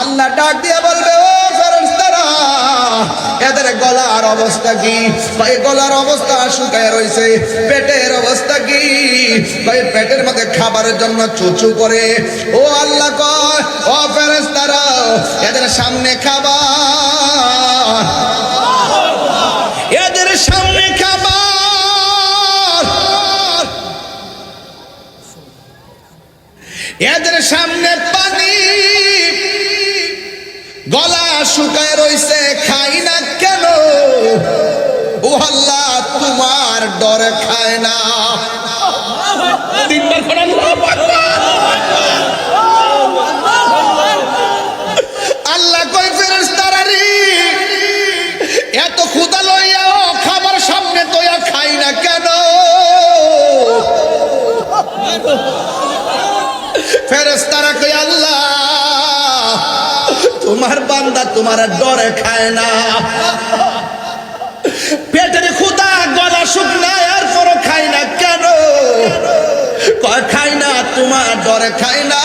আল্লাহ ডাক দিয়ে বলবে, ও ফেরেশতারা, এদের গলার অবস্থা কি? ভাই গলার অবস্থা শুকায় রয়েছে। পেটের অবস্থা কি? ভাই পেটের মধ্যে খাবারের জন্য চুচু করে। ও আল্লাহ কয়, ও ফেরেশতারা, এদের সামনে খাবার, এদের সামনে খাবার, এদের সামনে পানি, গলা শুকায় রইছে, খাই না কেন? ও আল্লাহ, তোমার ডরে খায় না। তিনবার করে আল্লাহু আকবার। আল্লাহ কই, ফেরেশতারা রে, এত ক্ষুধা লইয়া খাবার সামনে তোয়া খাই না কেন? ফেরেশতারা কই, আল্লাহ, তোমার বান্দা তোমার ডরে খায় না। পেটের ক্ষুধা, গলা শুকনায়, আর পরও খায় না কেন? কয় খাই না, তোমার ডরে খায় না।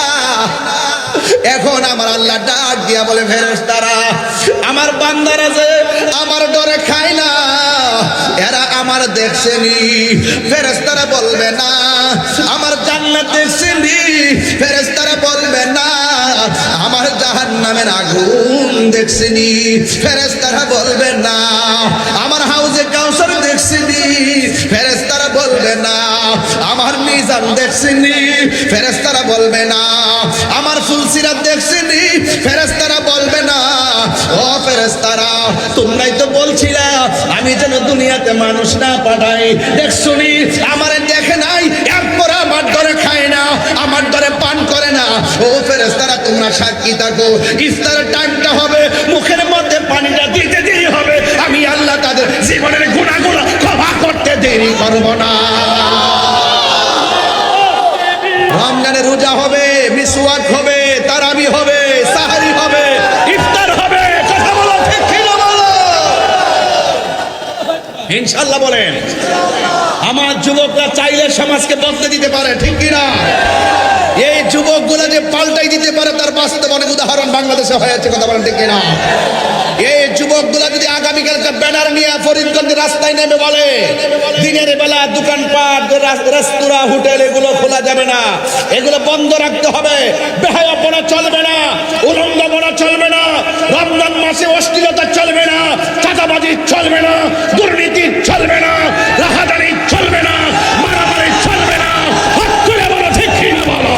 এখন আমার আল্লাহ ডাক দিয়া বলে, ফেরেশতারা, আমার বান্দারা যে আমার ডরে খায় না, এরা আমার দেখছেনি। ফেরেশতারা বলবে না আমার জান্নাত দেখছেনি। ফেরেশতারা বলবে না আমার জাহান্নামের আগুন দেখছেনি। ফেরেশতারা বলবে না আমার হাউজে কাউসার দেখছেনি। ফেরেশতারা বলবে না আমার মিজান দেখছেনি। ফেরেশতারা বলবে না আমার ফুলসিরাত দেখছেনি। ফেরেশতারা বলবে না, ও ফেরেশতারা, তোমরাই তো বলছিলা আমি যেন দুনিয়াতে মানুষ না পাঠাই। দেখছনি আমারে দেখে নাই, এরপর আমার ডরে খায় না, আমার ডরে পান করে না। ও ফেরেশতারা, তোমরা সাক্ষী থাকো, ইফতারের টাইমটা হবে, মুখের মধ্যে পানিটা দিতে দেরি হবে, আমি আল্লাহ তাদের জীবনের গুনাহগুলো ক্ষমা করতে দেরি করব না। রমজানে রোজা হবে, মিসওয়াক হবে, তারাবি হবে, সাহরি হবে, ইফতার হবে। কথা বলো, ঠিক কি না বলো? ইনশাআল্লাহ বলেন। আমার যুবকরা চাইলে সমাজকে বদলে দিতে পারে, ঠিক কি না? এই যুবকগুলো যে পাল্টাই দিতে পারে, তার বাস্তব অনেক উদাহরণ বাংলাদেশে হয়েছে। কথা বলেন, ঠিক কি না? এই যুবকগুলা যদি আগামীকালকে ব্যানার নিয়ে ফরিদগঞ্জ রাস্তায় নেমে বলে, দিনের বেলা দোকানপাট, রেস্তোরাঁ, হোটেল এগুলো খোলা যাবে না, এগুলো বন্ধ রাখতে হবে, বেহায়াপনা চলবে না, উলঙ্গপনা চলবে না, রমজান মাসে অশ্লীলতা চলবে না, চাঁদাবাজি চলবে না, দুর্নীতি চলবে না, রাহাজানি চলবে না, মারামারি চলবে না। হক করে বলো, ঠিক কি না বলো?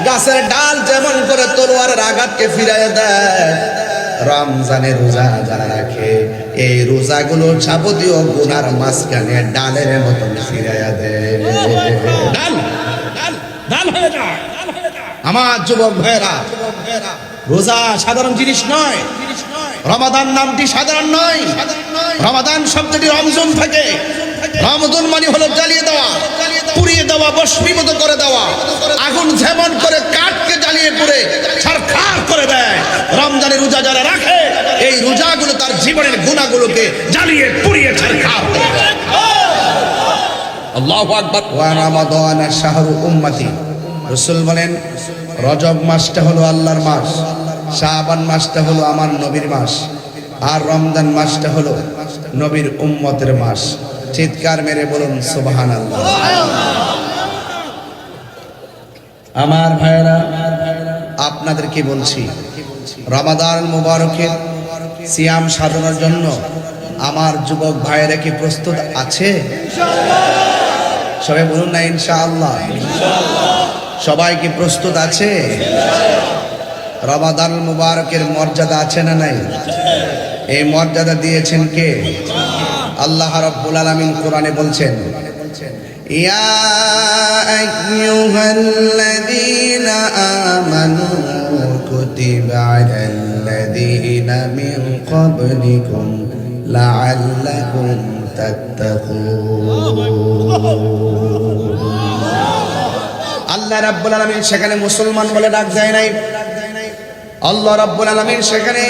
গাছের ডাল যেমন করে তলোয়ারের আঘাতকে ফিরাইয়া দেয়, রমজানের রোজা যারা রাখে, এই রোজাগুলো যাবতীয় গুনার মাঝখানে ডালের মতন ফিরাইয়া দেয়। ডাল ডাল ডাল হয়ে যায়। আমার যুবক ভাইরা, রোজা সাধারণ জিনিস নয়। রমাদান নামটি সাধারণ নয়। রমাদান শব্দটি রমজান থেকে। রমজান মানে হলো জ্বালিয়ে দেওয়া, পুড়িয়ে দেওয়া, ভস্মীভূত করে দেওয়া। আগুন যেমন করে কাঠকে জ্বালিয়ে পুড়ে ছারখার করে দেয়, রমজানের রোজা যারা রাখে, এই রোজাগুলো তার জীবনের গুনাহগুলোকে জ্বালিয়ে পুড়িয়ে ছারখার করে দেয়। আল্লাহু আকবার। ওয়া রমাদান শাহরু উম্মতি। রাসূল বলেন, রজব মাসটা হলো আল্লাহর মাস, শাবান মাসটা হলো আমার নবীর মাস, আর রমজান মাসটা হলো নবীর উম্মতের মাস। চিৎকার মেরে বলুন সুবহানাল্লাহ। আমার ভাইরা, আপনাদেরকে বলছি, রমাদান মুবারকের সিয়াম সাধনার জন্য আমার যুবক ভাইয়েরা কি প্রস্তুত আছে? সবাই বলুন না ইনশাআল্লাহ। সবাই কি প্রস্তুত আছে? রমাদান মুবারকের মর্যাদা আছে না নাই? এই মর্যাদা দিয়েছেন কে? আল্লাহ রাব্বুল আলামিন কোরআনে বলছেন, ইয়া আইয়ুহাল্লাযীনা আমানু কুতিবা আলাল্লাযীনা মিন ক্বাবলিকুম লাআল্লাকুম তাত্তাকুন। আল্লাহ রাব্বুল আলামিন সেখানে মুসলমান বলে ডাক দেয় নাই। আল্লাহ রাব্বুল আলামিন সেখানে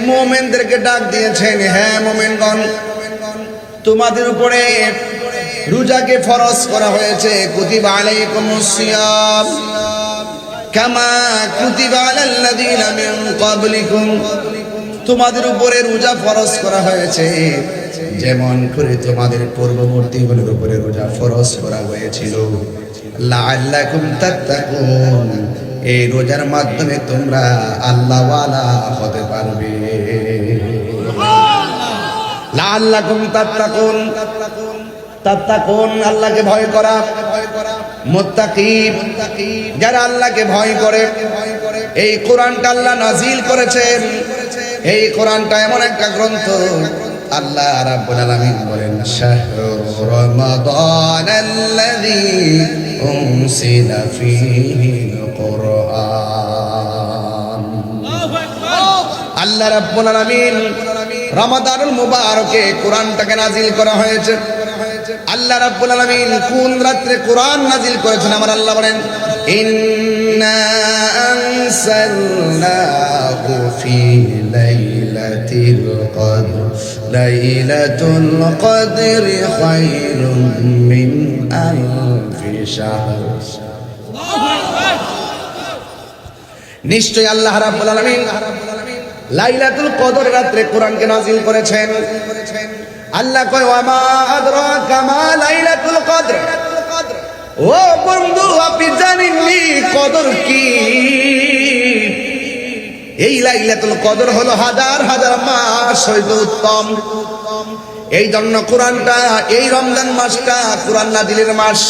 মুমিনদেরকে ডাক দিয়েছেন, হ্যাঁ মুমিনগণ, তোমাদের উপরে রোজাকে ফরজ করা হয়েছে। কুতিবা আলাইকুমুস সিয়াম। কামা কুতিবা আলাল্লাযীনা মিন ক্বাবলিকুম, তোমাদের উপরে রোজা ফরজ করা হয়েছে যেমন করে তোমাদের পূর্ববর্তীগুলোর উপরে রোজা ফরজ করা হয়েছিল। লাআল্লাকুম তাত্তাকুন, এই রোজার মাধ্যমে তোমরা আল্লাহওয়ালা হতে পারবে। লাআল্লাকুম তাত্তাকুন, তাত্তাকুন আল্লাহকে ভয় করা, মুত্তাকি যারা আল্লাহকে ভয় করে। এই কোরআনটা আল্লাহ নাজিল করেছেন। এই কোরআনটা এমন একটা গ্রন্থ, আল্লাহ রাব্বুল আলামিন বলেন শাহরু রমাদানাল্লাযী উনসিলা ফীহিল কুরআন। আল্লাহ রাব্বুল আলামিন রমাদানুল মুবারকে কোরআনটাকে নাজিল করা হয়েছে। আল্লাহ রাব্বুল আলামিন কোন রাত্রে কোরআন নাজিল করেছেন? আমার আল্লাহ বলেন ইন্না আনসালনাহু ফি লাইলাতিল কদর, লাইলাতুল কদরি খায়রুম মিন আলফি শাহর। নিশ্চয় আল্লাহ রাব্বুল আলামিন লাইলাতুল কদর রাত্রে কোরআনকে নাজিল করেছেন। আল্লাহ কয় ওয়ামা আদরাকা মা লাইলাতুল কদর, ও বন্ধু আপনি জানেননি কদর কি? এই লাইলাতুল কদর হলো হাজার হাজার মাস হইতে উত্তম। এই জন্য কোরআনটা, এই রমজান মাসটা কোরআন নাজিলের মাস।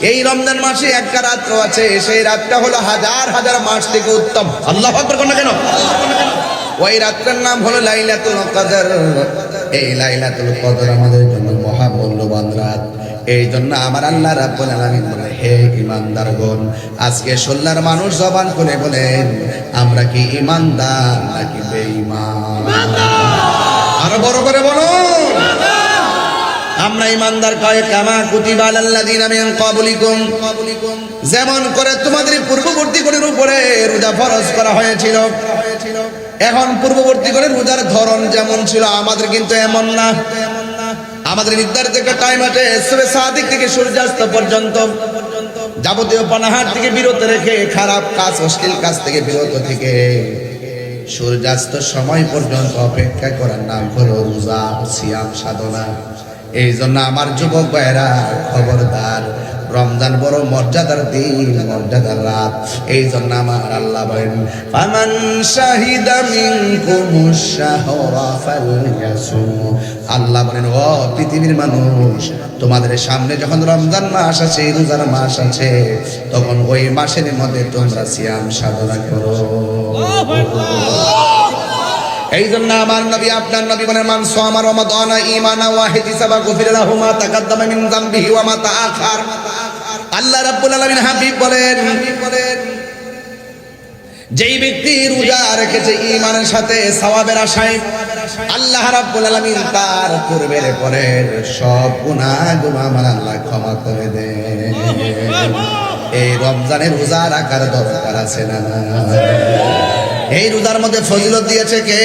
এই রমজান মাসে একটা রাত্র আছে, সেই রাতটা হলো হাজার হাজার মাস থেকে উত্তম। আল্লাহু আকবার কোন কেন? ওই রাতের নাম হলো লাইলাতুল কদর। এই লাইলাতুল কদর আমাদের জন্য মহামূল্যবান রাত। এই জন্য আমার আল্লাহ রাব্বুল আলামিন বলে হে ঈমানদারগণ, আজকে সোল্লার মানুষ জবান খুলে বলেন আমরা কি ঈমানদার নাকি বেঈমান? আরো বড় করে বলুন আমরা ঈমানদার। কয় কামা কুতিবা আলাল্লাযীনা মিন ক্বাবলিকুম, যেমন করে তোমাদের পূর্ববর্তীদের উপরে রোজা ফরজ করা হয়েছিল। এখন পূর্ববর্তীদের রোজার ধরন যেমন ছিল আমাদের কিন্তু এমন না। আমাদের নির্ধারিত একটা টাইম আছে, সূরা সাদিক থেকে সূর্যাস্ত পর্যন্ত যাবতীয় পানাহার থেকে বিরত রেখে, খারাপ কাজ অশ্লীল কাজ থেকে বিরত থেকে সূর্যাস্ত সময় পর্যন্ত অপেক্ষা করার নাম হলো রোজা, সিয়াম সাধনা। এই জন্য আমার যুবক ভাইরা খবরদার, রমজান বড় মর্যাদার দিন, মর্যাদার রাত। এই জন্য আমার আল্লাহ বলেন ফামান শাহিদা মিনকুমুশ শাহরা ফালইয়াসুম। আল্লাহ বলেন ও পৃথিবীর মানুষ, তোমাদের সামনে যখন রমজান মাস আছে, রোজার মাস আছে, তখন ওই মাসের মধ্যে তোমরা সিয়াম সাধনা করো। এই জন্য আমার নবী, আপনার নবী বলেন মান সামা রমাদানা ঈমানা ওয়া ইহতিসাবা গুফিরা লাহু মা তাকাদ্দামা মিন যামবিহি ওয়া মা তাআখার। আল্লাহ রাব্বুল আলামিন হাবিব বলেন যেই ব্যক্তি রোজা রেখেছে ঈমানের সাথে, সওয়াবের আশায়, আল্লাহ রাব্বুল আলামিন তার পূর্বের পরের সব গুনাহগুলো আমার আল্লাহ ক্ষমা করে দেন। এই রমজানে রোজা রাখার দরকার আছে না? এই রোজার মধ্যে ফজিলত দিয়েছে কে?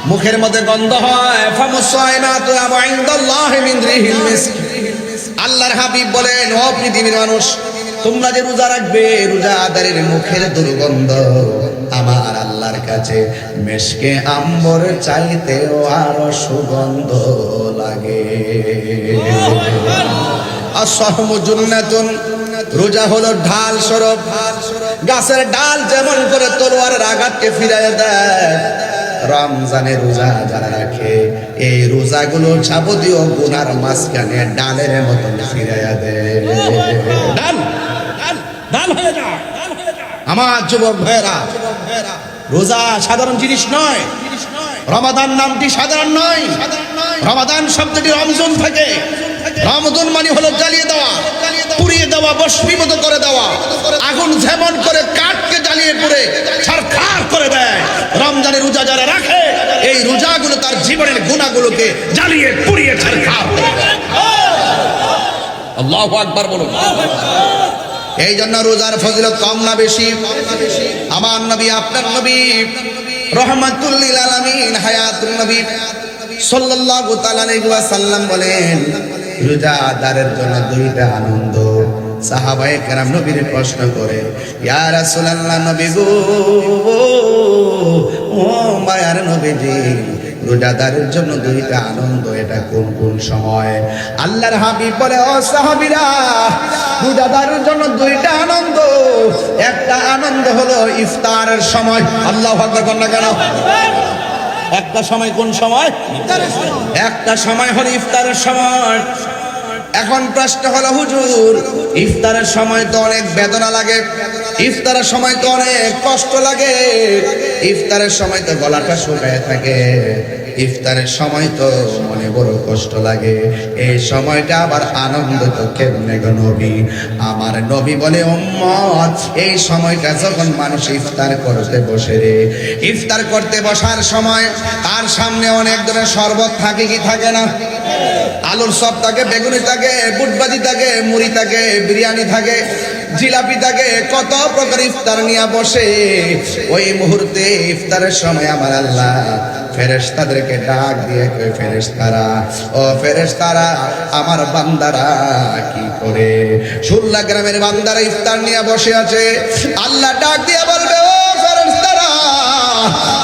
মুখের মধ্যে গন্ধ হয়, ফামুসাইমাতু ইনদাল্লাহি মিন রিহিল মিস্ক। আল্লাহর হাবিব বলেন ও পৃথিবীর মানুষ, তোমরা যে রোজা রাখবে, রোজাদারের মুখের দুর্গন্ধ আমার আল্লাহর কাছে মেশকে আম্বর চাইতেও আরো সুগন্ধ লাগে। আসসাহমু জান্নাতুন, রোজা হলো ঢাল স্বরূপ। গাছের ডাল যেমন করে তলোয়ারের আঘাতকে ফিরাইয়া দেয়, রমজানে রোজা যারা রাখে, এই রোজাগুলো যাবতীয় গুনার মাঝখানে ডালের মতন ফিরাইয়া দেয়। ডাল ডাল হয়ে যায়। আমার যুবক ভাইরা, রোজা সাধারণ জিনিস নয়। রমাদান নামটি সাধারণ নয়। রমাদান শব্দটি রমজান থেকে, রমজান মানে হলো জ্বালিয়ে দেওয়া, পুড়িয়ে দেওয়া, ভস্মীভূত করে দেওয়া। আগুন যেমন করে কাঠকে জ্বালিয়ে পুড়ে ছারখার করে দেয়, রমজানের রোজা যারা রাখে, এই রোজাগুলো তার জীবনের গুনাহগুলোকে জ্বালিয়ে পুড়িয়ে ছারখার করে দেয়। আল্লাহু আকবার বলুন। এই জন্য রোজার ফজিলত কম না বেশি? আমার নবী, আপনার নবী রহমাতুল লিল আলামিন হায়াতুন নবী সাল্লাল্লাহু তাআলা আলাইহি ওয়াসাল্লাম বলেন রোজাদারের জন্য দুইটা আনন্দ, সাহাবায়ে কেরাম নবীর প্রশ্ন করে, ইয়া রাসূলুল্লাহ, নবী গো, ও মায়ার নবীজি, রোজাদারের জন্য দুইটা আনন্দ, এটা কোন কোন সময়? আল্লাহর হাবিব বলে, ও সাহাবীরা, রোজাদারের জন্য দুইটা আনন্দ। একটা আনন্দ হলো ইফতারের সময়। আল্লাহু আকবার বলেন না কেন? একটা সময়, কোন সময়? একটা সময় হলো ইফতারের সময়। এখন প্রশ্ন হলো, হুজুর, ইফতারের সময় তো অনেক বেদনা লাগে, ইফতারের সময় তো অনেক কষ্ট লাগে, ইফতারের সময় তো গলাটা শুকায় থাকে, ইফতারের সময় তো মনে বড় কষ্ট লাগে, এই সময়টা আবার আনন্দ তো কেমনে গো নবী? আমার নবী বলে, উম্মত, এই সময়টা যখন মানুষ ইফতার করতে বসে রে, ইফতার করতে বসার সময় তার সামনে অনেক ধরনের শরবত থাকে কি থাকে না? আলুর চপ থাকে, বেগুনি থাকে, বুটবাজি থাকে, মুড়ি থাকে, বিরিয়ানি থাকে, জিলাপি থাকে, কত প্রকার ইফতার নিয়ে বসে। ওই মুহূর্তে ইফতারের সময় আমার আল্লাহ ফেরেশতাদেরকে ডাক দিয়ে কয়, ফেরেশতারা, ও ফেরেশতারা, আমার বান্দারা কি করে? সুল্লা গ্রামের বান্দারা ইফতার নিয়ে বসে আছে। আল্লাহ ডাক দিয়ে বলবে, ও ফেরেশতারা,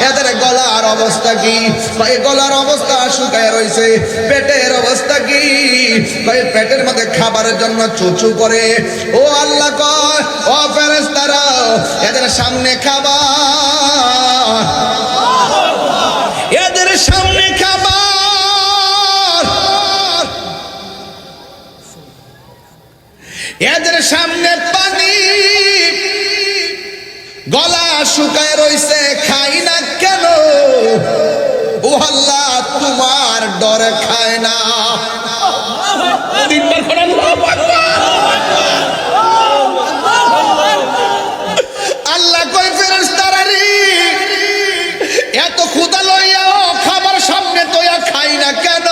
এদের গলার অবস্থা কি? ভাই গলার অবস্থা শুকায় রয়েছে। পেটের অবস্থা কি? ভাই পেটের মধ্যে খাবারের জন্য চুচু করে। ও আল্লাহ কয়, ও ফেরেশতারা, এদের সামনে খাবার, এদের সামনে খাবার, এদের সামনে পানি, গলা শুকায় রইছে, খাই না কেন? ও আল্লাহ, তোমার ডরে খায় না। আল্লাহ কয়, ফেরেশতারা রে, এত ক্ষুধা লইয়া খাবার সামনে তোয়া খাই না কেন?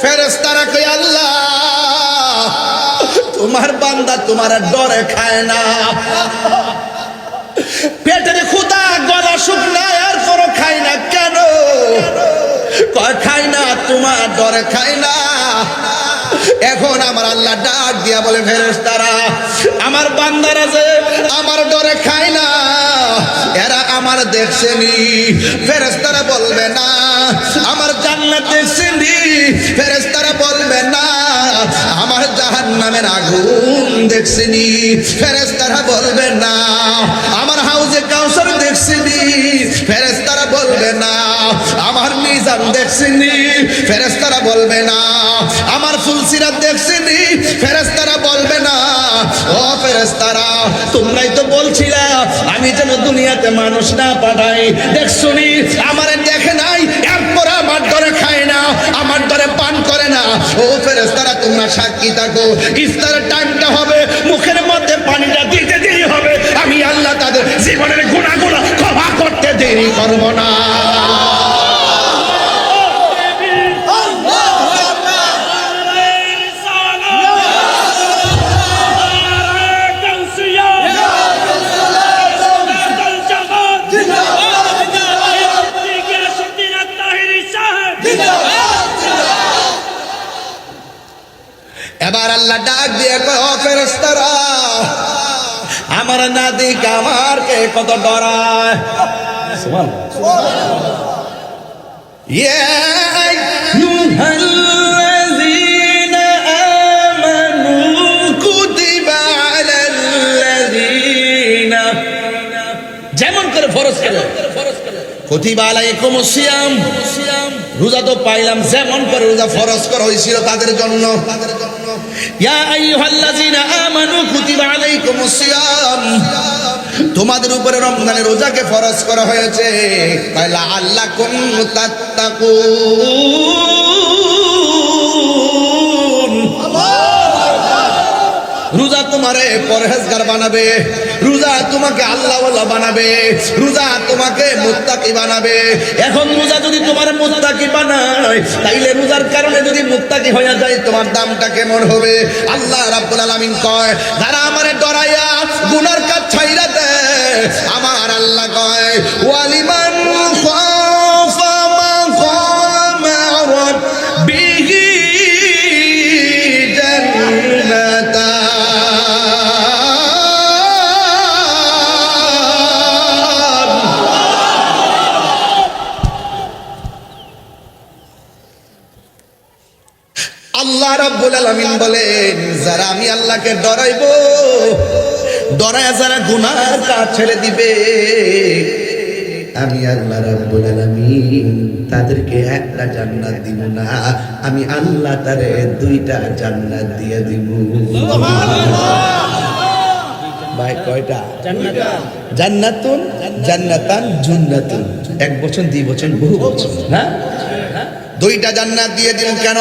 ফেরেশতারা কয়, আল্লাহ, তোমার বান্দা তোমার ডরে খায় না। পেটের ক্ষুধা, গলা শুকনায়, আর পরও খাই না কেন? কয়, খাই না, তোমার ডরে খায় না। এখন আমার আল্লাহ ডাক দিয়া বলে, ফেরেশতারা, আমার বান্দারা যে আমার ডরে খায় না, এরা আমার দেখছেনি? ফেরেশতারা বলবে না। আমার জান্নাত দেখছেনি? ফেরেশতারা বলবে না। আমার জাহান্নামের আগুন দেখছেনি? ফেরেশতারা বলবে না। আমার হাউজে কাউসার দেখছেনি? ফেরেশতারা বলবে না। আমার মিজান দেখছেনি? ফেরেশতারা বলবে না। আমার ফুলসিরাত দেখছেনি? ফেরেশতারা বলবে না। ও ফেরেশতারা, তোমরাই তো বলছিলা আমি যেন দুনিয়াতে মানুষ না পাঠাই, দেখছনি? আমারে দেখে নাই, এরপর আমার ডরে খায় না, আমার ডরে পান করে না। ও ফেরেশতারা, তোমরা সাক্ষী থাকো, ইফতারের টাইমটা হবে, মুখের মধ্যে পানিটা দিতে দেরি হবে, আমি আল্লাহ তাদের জীবনের গুনাহগুলো ক্ষমা করতে দেরি করব না। এবার আল্লাহ ডাক দিয়ে কয়, ও ফেরেশতারা, আমার না দিক আমার কে কত ডরায়। ইয়া আইয়ুহাল্লাযীনা আমানু কুতিবা আলাল্লাযীনা, যেমন করে ফরজ করে, কুতিবা আলাইকুমুস সিয়াম, রোজা তো পাইলাম, যেমন করে রোজা ফরজ করা হয়েছিল তাদের জন্য। ইয়া আইয়ুহাল্লাযীনা আমানু কুতিবা আলাইকুমুস সিয়াম, তোমাদের উপরে রমজানের রোজাকে ফরজ করা হয়েছে, লাআল্লাকুম তাত্তাকুন। রোজা তোমারে পরহেজগার বানাবে, রোজা তোমাকে আল্লাহওয়ালা বানাবে, রোজা তোমাকে মুত্তাকি বানাবে। এখন রোজা যদি তোমার মুত্তাকি বানায়, তাইলে রোজার কারণে যদি মুত্তাকি হয়ে যায়, তোমার দামটা কেমন হবে? আল্লাহ রাব্বুল আলামিন কয়, যারা আমারে ডরাইয়া গুনার কাজ ছাইরা দেয়, আমার আল্লাহ কয়, ওয়ালিমান খাফা মাকামা রাব্বিহি রাব্বুল আলামিন বলেন, যারা আমি আল্লাহকে ডরাইবো, ডরায়া যারা গুনার কাজ ছেড়ে দিবে, আমি আল্লাহ রাব্বুল আলামিন তাদেরকে একটা জান্নাত দিব না, আমি আল্লাহ তারে দুইটা জান্নাত দিয়ে দিব। ভাই কয়টা জান্নাতুন, জান্নাতান, জুন্নাতুন, এক বছর, দুই বছর, বহু বছর না, দুইটা জান্নাত দিয়ে দিব। কেন?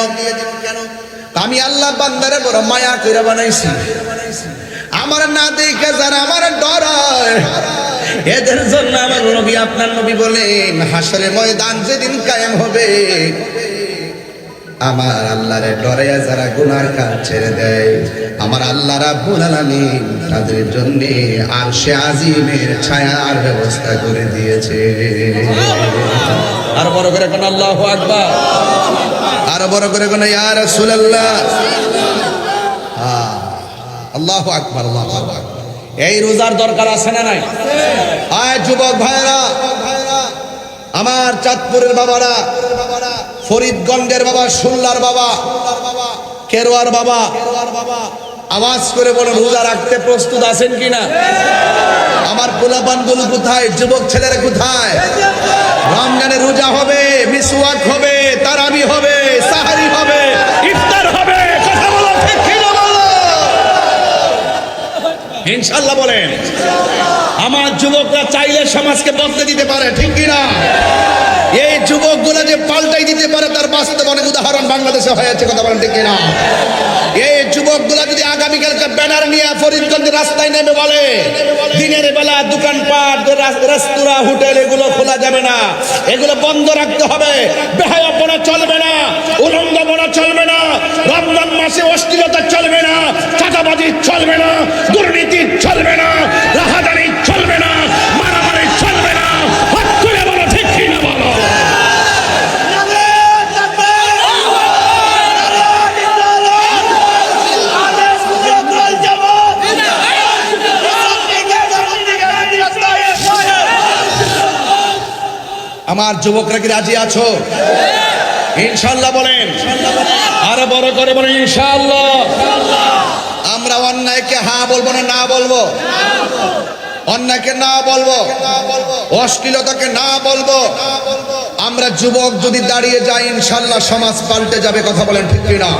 আমি আল্লাহ বান্দারে বড় মায়া কইরা বানাইছি। আমার না দেখে যারা আমার ডরায়, এদের জন্য আমার নবী, আপনার নবী বলেন, হাসরের ময়দান যেদিন কায়েম হবে, আমার আল্লাহরে ডরাইয়া যারা গুনার কাজ ছেড়ে দেয়, আমার আল্লাহ রাব্বুল আলামিন তাদের জন্য আরশে আজিমের ছায়ার ব্যবস্থা করে দিয়েছে। আর বড় করে কোন আল্লাহু আকবার, আর বড় করে কোন ইয়া রাসূলুল্লাহ, আল্লাহু আকবার, আল্লাহু আকবার। এই রোজার দরকার আছে না নাই? আয় যুবক ভাইরা, আমার চাঁদপুরের বাবারা, ফরিদগঞ্জের বাবা, শুল্লার বাবা, কেরোয়ার বাবা, আওয়াজ করে বলুন, রোজা রাখতে প্রস্তুত আছেন কিনা? আমার পোলাপানগুলো কোথায়? যুবক ছেলেরা কোথায়? রমজানে রোজা হবে, মিসওয়াক হবে, তারাবি হবে, সাহারি হবে, ইফতার হবে, কথা বলো ঠিক কিনা বলো? ইনশাআল্লাহ বলেন। আমার যুবকরা চাইলে সমাজকে বদলে দিতে পারে, ঠিক কিনা? এই যুবকগুলো যে পাল্টাই দিতে পারে, তার বাস্তব অনেক উদাহরণ বাংলাদেশে হয়েছে, কথা বলেন ঠিক কিনা? এই যুবকগুলো যদি আগামীকালকে ব্যানার নিয়ে ফরিদগঞ্জের রাস্তায় নেমে বলে, দিনের বেলা দোকানপাট, রেস্তোরাঁ, হোটেল এগুলো খোলা যাবে না, এগুলো বন্ধ রাখতে হবে, বেহায়াপনা চলবে না, উলঙ্গপনা চলবে না, রমজান মাসে অশ্লীলতা চলবে না, চাঁদাবাজি চলবে না, দুর্নীতি চলবে না, রাহাজানি চলবে না, মারামারি চলবে না, হক করে বলো ঠিক কিনা বলো? আমার যুবকরা কি রাজি আছো? ইনশাআল্লাহ বলেন। আর বড় করে বলেন ইনশাআল্লাহ। আমরা অন্যায়কে হ্যাঁ বলবো না না বলবো? অন্যায়কে না বলবো, অশ্লীলতাকে না বলবো। আমরা যুবক যদি দাঁড়িয়ে যাই, ইনশাআল্লাহ সমাজ পাল্টে যাবে, কথা বলেন ঠিক কিনা?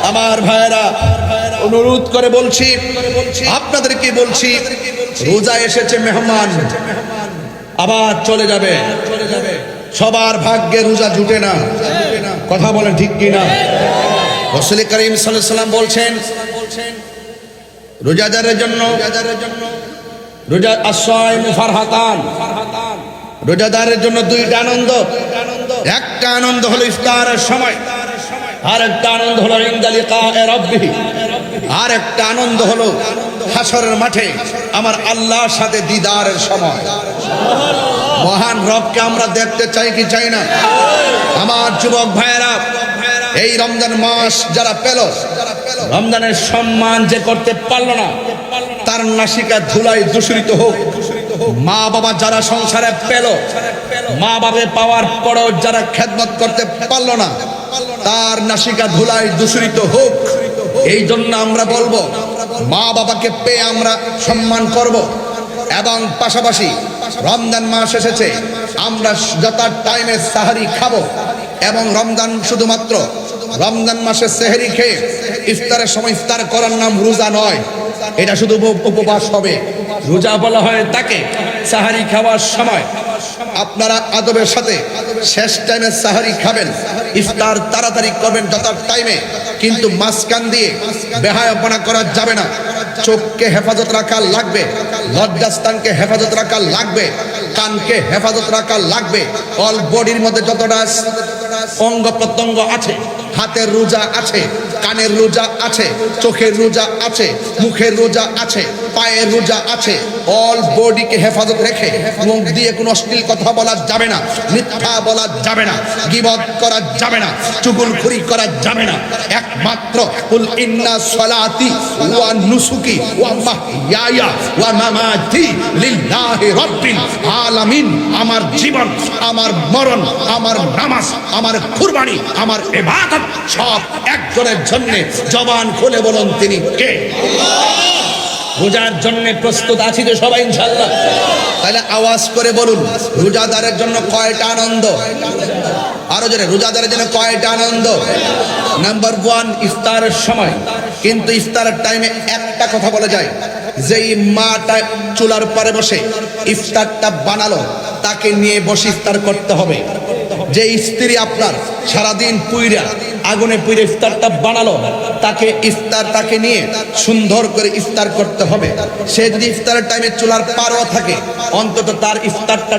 আমার ভাইয়েরা, অনুরোধ করে বলছি, আপনাদেরকে বলছি, রোজা এসেছে মেহমান, আবার চলে যাবে, সবার ভাগ্যে রোজা জুটে না, কথা বলেন ঠিক কিনা? রাসূল করিম সাল্লাল্লাহু আলাইহি ওয়াসাল্লাম বলছেন, রোজাদারের জন্য রোজা আস-সাইমু ফারহাতান, রোজাদারের জন্য দুইটা আনন্দ। একটা আনন্দ হলো ইফতারের সময়, আর একটা আনন্দ হলো ইনদা লিকায়ে রাব্বিহি, আর একটা আনন্দ হলো হাসরের মাঠে আমার আল্লাহর সাথে দিদারের সময়। মহান রবকে আমরা দেখতে চাই কি চাই না? আমার যুবক ভাইয়েরা, এই রমজান মাস যারা পেল, রমজানের সম্মান যে করতে পারলো না, তার নাসিকা ধুলায় দূষিত হোক। মা বাবা যারা সংসারে পেল, মা বাবা পাওয়ার পরেও যারা খেদমত করতে পারলো না, তার নাসিকা ধুলায় দূষিত হোক। এই জন্য আমরা বলবো, মা বাবাকে পেয়ে আমরা সম্মান করব, এবং পাশাপাশি রমজান মাস এসেছে, আমরা যত টাইমে সাহারি খাবো, এবং রমজান শুধুমাত্র রমজান মাসে সেহরি খেয়ে ইফতারের সময় ইফতার করার নাম রোজা নয়, এটা শুধু উপবাস হবে। রোজা বলা হয় তাকে সাহারি খাওয়ার সময় আপনারা আদবের সাথে শেষ টাইমে সাহারি খাবেন, ইফতার তাড়াতাড়ি করবেন যত টাইমে, কিন্তু মাঝখান দিয়ে বেহায়াপনা করা যাবে না। চোখকে হেফাজত রাখা লাগবে, লজ্জাস্থানকে হেফাজত রাখা লাগবে, কানকে হেফাজত রাখা লাগবে। অল বডির মধ্যে যতটা অঙ্গ প্রত্যঙ্গ আছে, হাতের রোজা আছে, কানের রোজা আছে, চোখের রোজা আছে, মুখের রোজা আছে, পায়ে রোজা আছে, অল বডিকে হেফাজত রেখে মুখ দিয়ে কোনো অশ্লীল কথা বলা যাবে না, মিথ্যা বলা যাবে না, গীবত করা যাবে না, চুগলখড়ি করা যাবে না। একমাত্র কুল ইন্না সলাতি ওয়া নুসুকি ওয়া মাহইয়া ওয়া মামাতি লিল্লাহি রাব্বিল আলামিন। আমার জীবন, আমার মরণ, আমার নামাজ, আমার কুরবানি, আমার ইবাদত সব একজনের জন্য। জবান খুলে বলুন তিনি কে? রোজার জন্য প্রস্তুত আছি তো সবাই ইনশাআল্লাহ? তাহলে আওয়াজ করে বলুন, রোজাদারের জন্য কয়টা আনন্দ? আরো জোরে, রোজাদারের জন্য কয়টা আনন্দ? নাম্বার 1, ইফতারের সময়। কিন্তু ইফতারের টাইমে একটা কথা বলা যায়, যেই মাটা চুলার পরে বসে ইফতারটা বানালো তাকে নিয়ে বসে ইফতার করতে হবে। যে স্ত্রী আপনার সারাদিন পুইরা আগুনে পুইরে ইফতারটা বানালো তাকে নিয়ে সুন্দর করে ইফতার করতে হবে। সে যদি ইফতারের টাইমে চুলার পারও থাকে, অন্তত তার ইফতারটা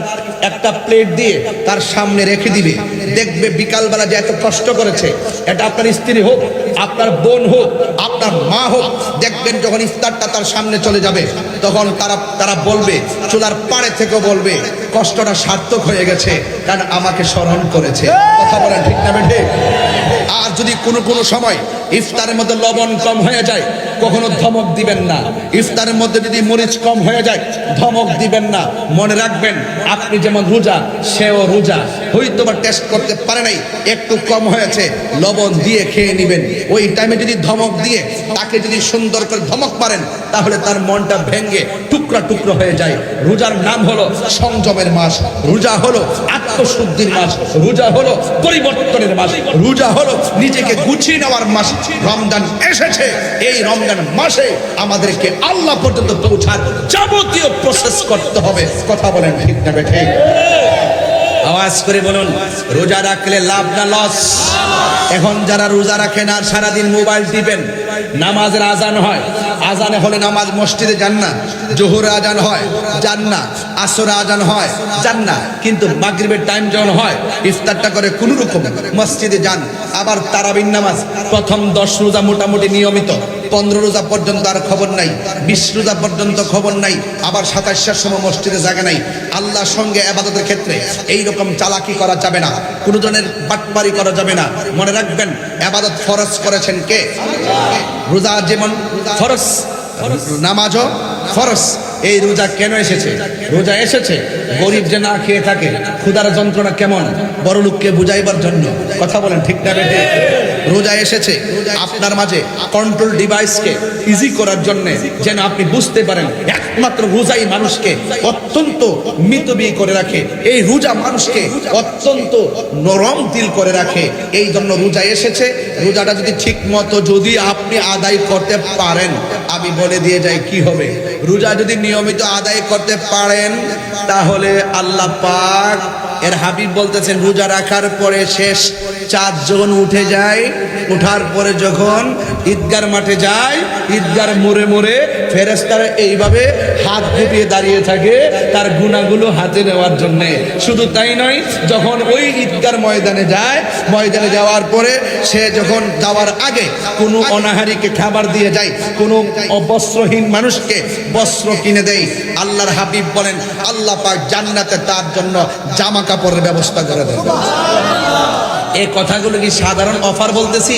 একটা প্লেট দিয়ে তার সামনে রেখে দিবে। দেখবে বিকালবেলা যে এত কষ্ট করেছে, এটা আপনার স্ত্রী হোক, আপনার বোন হোক, আপনার মা হোক, দেখবেন যখন ইফতারটা তার সামনে চলে যাবে তখন তারা বলবে, চুলার পাড়ে থেকেও বলবে, কষ্টটা সার্থক হয়ে গেছে, কারণ আমাকে স্মরণ করেছে। কথা বলেন ঠিক না বেঠে? আর যদি কোনো সময় ইফতারের মধ্যে লবণ কম হয়ে যায়, কখনো ধমক দিবেন না। ইফতারের মধ্যে যদি মরিচ কম হয়ে যায়, ধমক দিবেন না। মনে রাখবেন, আপনি যেমন রোজা, সেও রোজা। হয়তো বা টেস্ট করতে পারে নাই, একটু কম হয়েছে, লবণ দিয়ে খেয়ে নেবেন। ওই টাইমে যদি ধমক দিয়ে তাকে যদি সুন্দর করে ধমক মারেন, তাহলে তার মনটা ভেঙে টুকরা টুকরো হয়ে যায়। রোজার নাম হলো সংযমের মাস, রোজা হলো আত্মশুদ্ধির মাস, রোজা হলো পরিবর্তনের মাস, রোজা হলো নিজেকে গুছিয়ে নেওয়ার মাস। রমজান এসেছে, এই রমজান মাসে আমাদেরকে আল্লাহ পর্যন্ত পৌঁছার যাবতীয় প্রসেস করতে হবে। কথা বলেন ঠিক না ঠিক? আওয়াজ করে বলুন, রোজা রাখলে লাভ না লস? এখন যারা রোজা রাখেন আর সারাদিন মোবাইল টিপেন, নামাজের আজান হয়, আজানে হলে নামাজ মসজিদে যান না, জোহরে আজান হয় যান না, আসরে আজান হয় যান না, কিন্তু মাগরিবের টাইম যখন হয় ইফতারটা করে কোন রকম মসজিদে যান। আবার তারাবির নামাজ প্রথম 10 রোজা মোটামুটি নিয়মিত, 15 রোজা পর্যন্ত আর খবর নাই, 20 রোজা পর্যন্ত খবর নাই, আবার 27টার সময় মসজিদে জায়গা নাই। আল্লাহর সঙ্গে ইবাদতের ক্ষেত্রে এইরকম চালাকি করা যাবে না, কোনো জনের বাটপারি করা যাবে না। মনে রাখবেন, ইবাদত ফরজ করেছেন কে? রোজা যেমন ফরজ, নামাজও ফরজ। এই রোজা কেন এসেছে? রোজা এসেছে গরিব যে না খেয়ে থাকে, ক্ষুধার যন্ত্রণা কেমন, বড় লোককে বুঝাইবার জন্য। কথা বলেন ঠিক না বেঠে? রোজা এসেছে আপনার মাঝে কন্ট্রোল ডিভাইসকে ইজি করার জন্য, যেন আপনি বুঝতে পারেন একমাত্র রোজাই মানুষকে অত্যন্ত মিতব্যয়ী করে রাখে। এই রোজা মানুষকে অত্যন্ত নরম দিল করে রাখে। এই জন্য রোজা এসেছে। রোজাটা যদি ঠিক মতো যদি আপনি আদায় করতে পারেন, আমি বলে দিয়ে যাই কি হবে। রোজা যদি নিয়মিত আদায় করতে পারেন, তাহলে আল্লাহ পাক এর হাবিব বলতেছেন, রোজা রাখার পরে শেষ চাঁদ যখন উঠে যায়, উঠার পরে যখন ঈদগার মাঠে যায়, ঈদগার মোড়ে মোড়ে ফেরেশতারা এইভাবে হাত গুটিয়ে দাঁড়িয়ে থাকে তার গুনাহগুলো হাতে নেওয়ার জন্য। শুধু তাই নয়, যখন ওই ঈদগার ময়দানে যায়, ময়দানে যাওয়ার পরে সে যখন যাওয়ার আগে কোনো অনাহারীকে খাবার দিয়ে যায়, কোনো বস্ত্রহীন মানুষকে বস্ত্র কিনে দেয়, আল্লাহর হাবিব বলেন আল্লাহ পাক জান্নাতে তার জন্য জামা কাপড়ের ব্যবস্থা করে দেন। এই কথাগুলো কি সাধারণ অফার বলতেছি?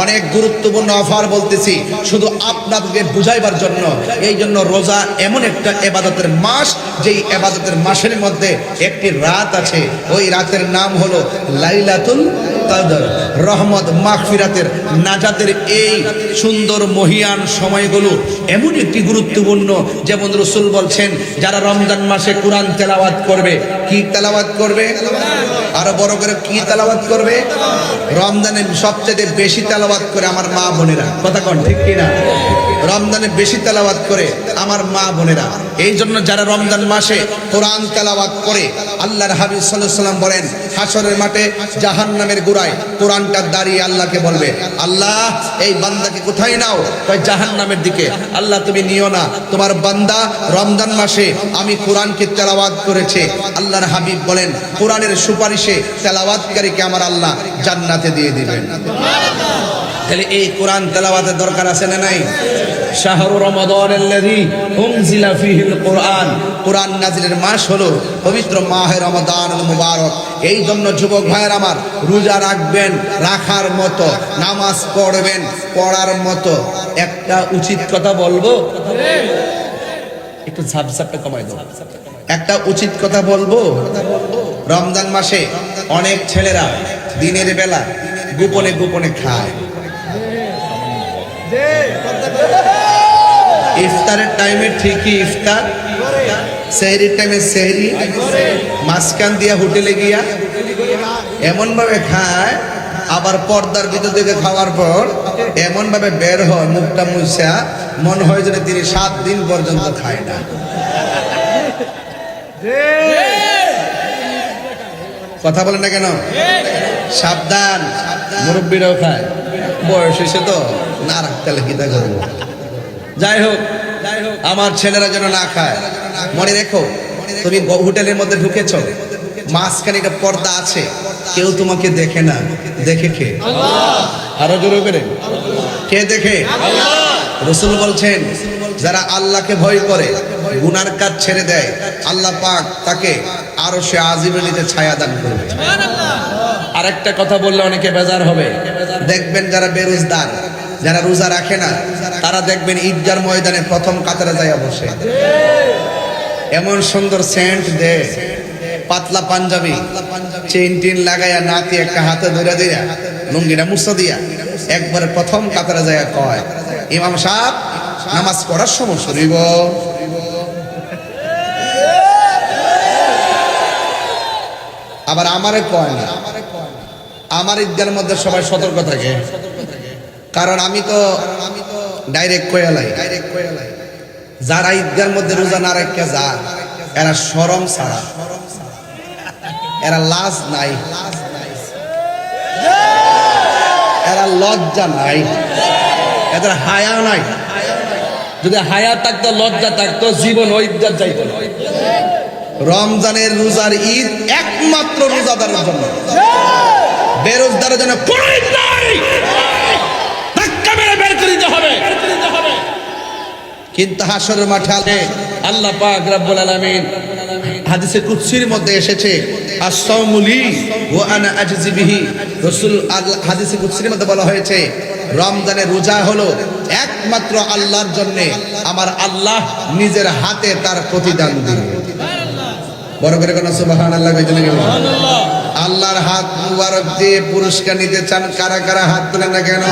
অনেক গুরুত্বপূর্ণ অফার বলতেছি, শুধু আপনাদেরকে বুঝাইবার জন্য। এই জন্য রোজা এমন একটা ইবাদতের মাস, যেই ইবাদতের মাসের মধ্যে একটি রাত আছে, ওই রাতের নাম হলো লাইলাতুল কদর। রহমত, মাগফিরাতের, নাজাতের এই সুন্দর মহিয়ান সময়গুলো এমন একটি গুরুত্বপূর্ণ। যেমন রাসূল বলছেন, যারা রমজান মাসে কোরআন তেলাওয়াত করবে, কি তেলাওয়াত করবে? আরো বড় করে কি তেলাওয়াত করবে? রমজানে সবচেয়ে বেশি তেলাওয়াত করে আমার মা বোনেরা। কথা কোন ঠিক কিনা? রমজানে বেশি তেলাওয়াত করে আমার মা বোনেরা। এই জন্য যারা রমজান মাসে কোরআন তেলাওয়াত করে, আল্লাহর হাবিব সাল্লাল্লাহু আলাইহি ওয়াসাল্লাম বলেন, হাসরের মাঠে জাহান্নামের গোড়ায় কোরআনটা দাঁড়িয়ে আল্লাহকে বলবে, আল্লাহ এই বান্দাকে কোথায় নাও? কয় জাহান্নামের দিকে। আল্লাহ তুমি নিও না, তোমার বান্দা রমজান মাসে আমি কোরআনকে তেলাওয়াত করেছে। আল্লাহর হাবিব বলেন, কোরআনের সুপারিশে তেলাওয়াতকারীকে আমার আল্লাহ জান্নাতে দিয়ে দিবেন। তাহলে এই কোরআন তেলাওয়াতের দরকার আছে না নাই? শাহরু রমাদানাল্লাযী উনজিলা ফীহিল কোরআন, কোরআন নাজিলের মাস হলো পবিত্র মাহে রমাদানুল মুবারক। এই জন্য যুবক ভাইয়ের আমার, রোজা রাখবেন রাখার মতো, নামাজ পড়বেন পড়ার মতো। একটা উচিত কথা বলবো, একটু ঝাপঝাপটা কমাই দাও। একটা উচিত কথা বলবো, রমজান মাসে অনেক ছেলেরা দিনের বেলা গোপনে গোপনে খায়। ইফতারের টাইমে ঠিকই ইফতার, সেহরির টাইমে সেহরি, মাঝখান দিয়া হোটেলে গিয়া এমন ভাবে খায়, আবার পর্দার ভিতর থেকে খাওয়ার পর এমন ভাবে বের হয়, মুখটা মুছা মনে হয় যেন তিনি 7 দিন পর্যন্ত খায় না। কথা বলেন না কেন? সাবধান, মুরব্বীরাও খায়, বয়স হয়েছে তো না রাখতে গীতা করবো। যাই হোক, আমার ছেলেরা যেন না খায়। মনে রেখো, তুমি হোটেলের মধ্যে ঢুকেছ, মাঝখানে একটা পর্দা আছে, কেউ তোমাকে দেখে না। দেখে কে? আরো জোরে করে, কে দেখে? রাসূল বলছেন, যারা আল্লাহকে ভয় করে, গুনার কাজ ছেড়ে দেয়, আল্লাহ পাক তাকে আরশে আজিমের নিচে ছায়া দান করবে। আরেকটা কথা বললে অনেকে বেজার হবে, দেখবেন যারা বেরোজগার, যারা রোজা রাখে না, তারা দেখবেন ঈদগার ময়দানে প্রথম কাতারে যায় বসে। এমন সুন্দর সেন্ট দে, পাতলা পাঞ্জাবি, চেইন টিন লাগাইয়া, নাতি একটা হাতে ধরে দিয়া, লুঙ্গিটা মুছা দিয়া একবারে প্রথম কাতারে যায় কয়, ইমাম সাহেব নামাজ পড়ার সময় শুনিব। আবার আমারে কয় না। আমার ঈদগার মধ্যে সবাই সতর্ক থাকে, কারণ আমি তো ডাইরেক্ট কয়ালাই। যারা ঈদগার মধ্যে রোজা না রেখে যায়, এরা শরম ছাড়া, এরা লাজ নাই, এরা লজ্জা নাই, এদের হায়া নাই। যদি হায়া থাকতো, লজ্জা থাকতো, জীবন ওই ঈদগার যাইতো না। রমজানের রোজার ঈদ একমাত্র রোজাদারের জন্য, বেরোজগারের জন্য কোনো ঈদ নাই। ধাক্কা মেরে বের করে দিতে হবে। কিন্তু হাসরের মাঠে আল্লাহ পাক রব্বুল আলামিন হাদিসে কুদসির মধ্যে এসেছে, আস-সাওমু লি ওয়া আনা আজজি বিহি। রাসূল হাদিসে কুদসির মধ্যে বলা হয়েছে, রমজানের রোজা হলো একমাত্র আল্লাহর জন্য, আমার আল্লাহ নিজের হাতে তার প্রতিদান দিবেন। বড় করে কোন সুবহানাল্লাহ কইতে গেল। আল্লাহর হাত মুবারক দিয়ে পুরস্কার নিতে চান কারা কারা? হাত তুলেন না কেন?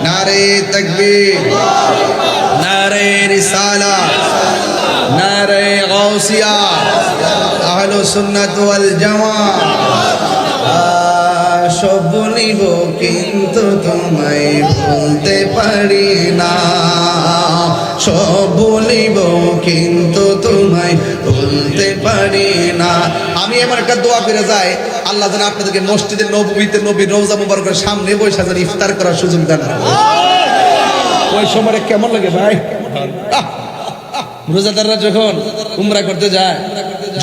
নারে তাকবীর, নারে রিসালাত, নারে গাউসিয়া, আহলুস সুন্নাত ওয়াল জামাত। সব নিব কিন্তু তোমায় ভুলতে পারি না, সব নিব কিন্তু তোমায় ভুলতে পারি না। আমি এমন একটা দোয়া করে যাই, আল্লাহ যেন আপনাদেরকে মসজিদে নববীতে নবীর রওজা মুবারকের সামনে বসে যেন ইফতার করার সুযোগ দেন। ওই সময় কেমন লাগে ভাই? রোজাদাররা যখন উমরা করতে যায়,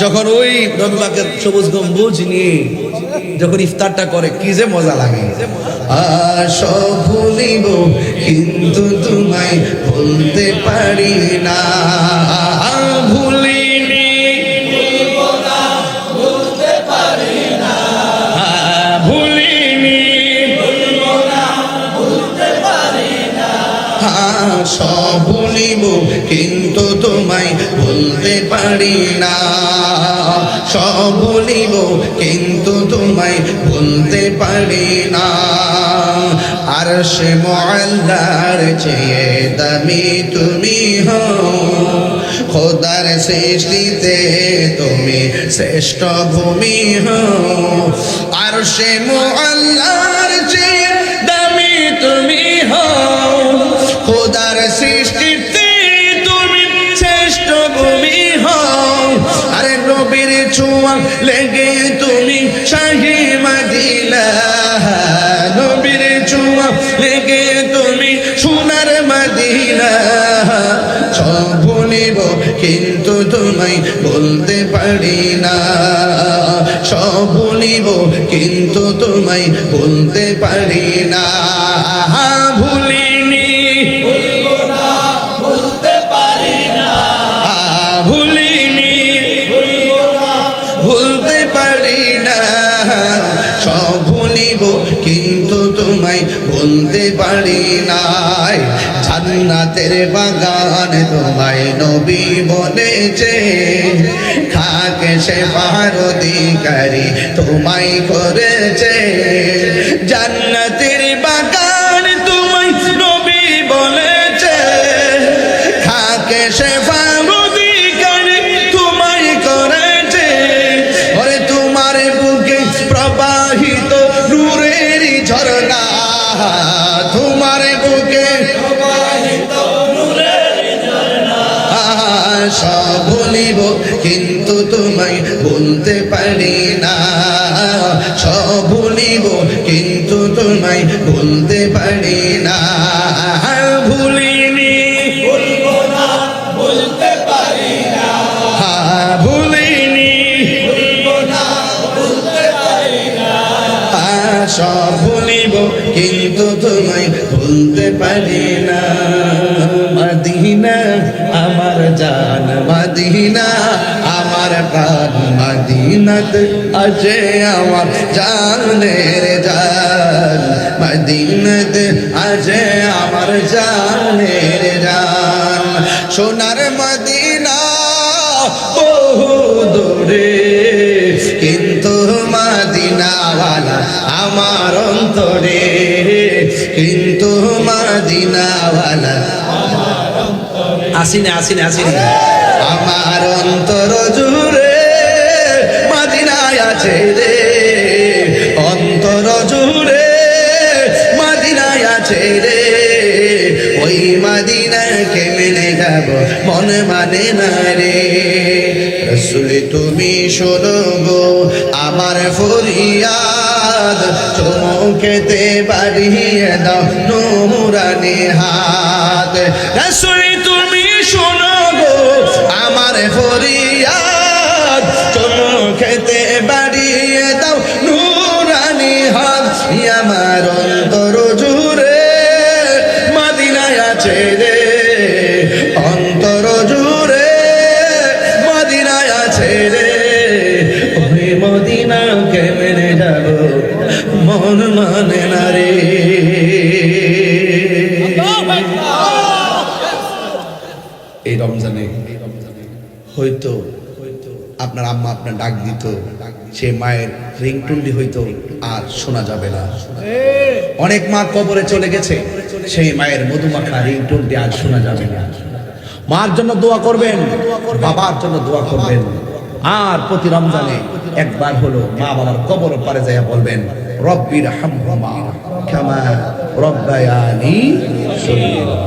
যখন ওই নবী পাকের সবুজ গম্বুজ নিয়ে যখন ইফতারটা করে, কি যে মজা লাগে। সব ভুলিব কিন্তু তোমায় ভুলতে পারি না, ভুলিনি ভুলবো না, ভুলতে পারি না, ভুলিনি ভুলবো না, ভুলতে পারি না। সব ভুলিব কিন্তু তোমায় ভুলতে পারি না, সব ভুলিব কিন্তু তোমায় ভুলতে পারি না। আরশে মুআল্লার চেয়ে দামি তুমি হও, খোদার সৃষ্টিতে তুমি শ্রেষ্ঠ ভূমি হও। আরশে মুআল্লার চেয়ে দামি তুমি হও, খোদার সৃষ্টিতে তুমি শ্রেষ্ঠ ভূমি হও। আরে নবীর ছোঁয়া লেগে তুমি শাহী মদিনা, নবীর ছোঁয়া লেগে তুমি সোনার মদিনা। সব ভুলিব কিন্তু তোমায় বলতে পারি না, সব ভুলিব কিন্তু তোমায় বলতে পারি না। ভুলিনি ভুলবো না, ভুলতে পারি না। ভুলিনি ভুলবো না, ভুলতে পারি না, সব ভুলিব কিন্তু তোমায় বলতে পারি না। জান্নাতের বাগান তোমায় নবী বলেছে, খাকে সে পাহাড় অধিকারী তোমায় করেছে। জান্নাতের বাগান তোমায় নবী বলেছে, খাকে সে পাহাড় অধিকারী তোমায় করেছে। ওরে তোমার বুকে প্রবাহিত নূরের ঝরনা, তোমার বুকে প্রবাহিত নূরের ঝরনা। সব ভুলিব কিন্তু তোমায় বলতে পারি না, সব ভুলিব কিন্তু তোমায় বলতে পারি না। ভুলিনি ভুলবো না, ভুলতে পারি না। ভুলিনি ভুলবো না, ভুলতে পারি না। সব ভুলিব কিন্তু তোমায় ভুলতে পারি না। মদিনা আমার জান, মদিনা আমার প্রাণ, মদিনাতে আছে আমার জানের জান, মদিনাতে আছে আমার জানের জান। সোনার মদিনা বহু দূরে কিন্তু মদিনাওয়ালা আমার অন্তরে, কিন্তু মদিনাওয়ালা আসিনে আসিনে আসিনে আমার অন্তর জুড়ে মদিনায় আছে রে, অন্তর জুড়ে মদিনায় আছে রে। ওই মদিনাকে মেনে যাব মন মানে না রে। রাসূল তুমি শোনো গো আমার ফরিয়াদ, চমকেতে বাড়িয়ে দাও নূরানি হাত। রাসূল তুমি শোনো গো আমার ফরিয়াদ, চমকেতে বাড়িয়ে দাও নূরানি হাত। আমার অন্তর জুড়ে মদিনায় আছে রে, অন্তর জুড়ে মদিনায় আছে রে। ওই মদিনাকে মেনে যাব মন মানে না রে। এই রমজানে হয়তো আপনার আম্মা আপনার ডাক দিত, সে মায়ের রিংটুন্ডি হয়তো আর শোনা যাবে না। অনেক মা কবরে চলে গেছে, সেই মায়ের মধুমাখা রিংটুন্ডি আর শোনা যাবে না। মার জন্য দোয়া করবেন, বাবার জন্য দোয়া করবেন। আর প্রতি রমজানে একবার হলো মা বাবার কবর পারে যাইয়া বলবেন, রব্বির হামহুমা কামা রব্বায়ানি সগীরা।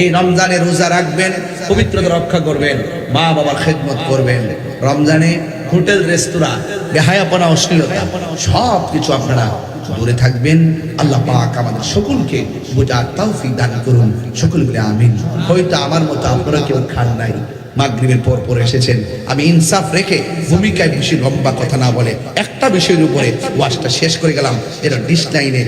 এই রমজানে রোজা রাখবেন, পবিত্রতা রক্ষা করবেন, মা বাবার খেদমত করবেন। রমজানে হোটেল রেস্তোরাঁ বেহায়াপনা অশ্লীলতা সব কিছু আপনারা দূরে থাকবেন। আল্লাহ পাক আমাদের সকলকে বোঝার তৌফিক দান করুন, সকল বলে আমিন। হয়তো আমার মতো আপনারা কেউ খান নাই, মাগরিবের পর পর এসেছেন। আমি ইনসাফ রেখে ভূমিকায় বেশি লম্বা কথা না বলে একটা বিষয়ের উপরে ওয়াজটা শেষ করে গেলাম, যেটা ডিসলাইনে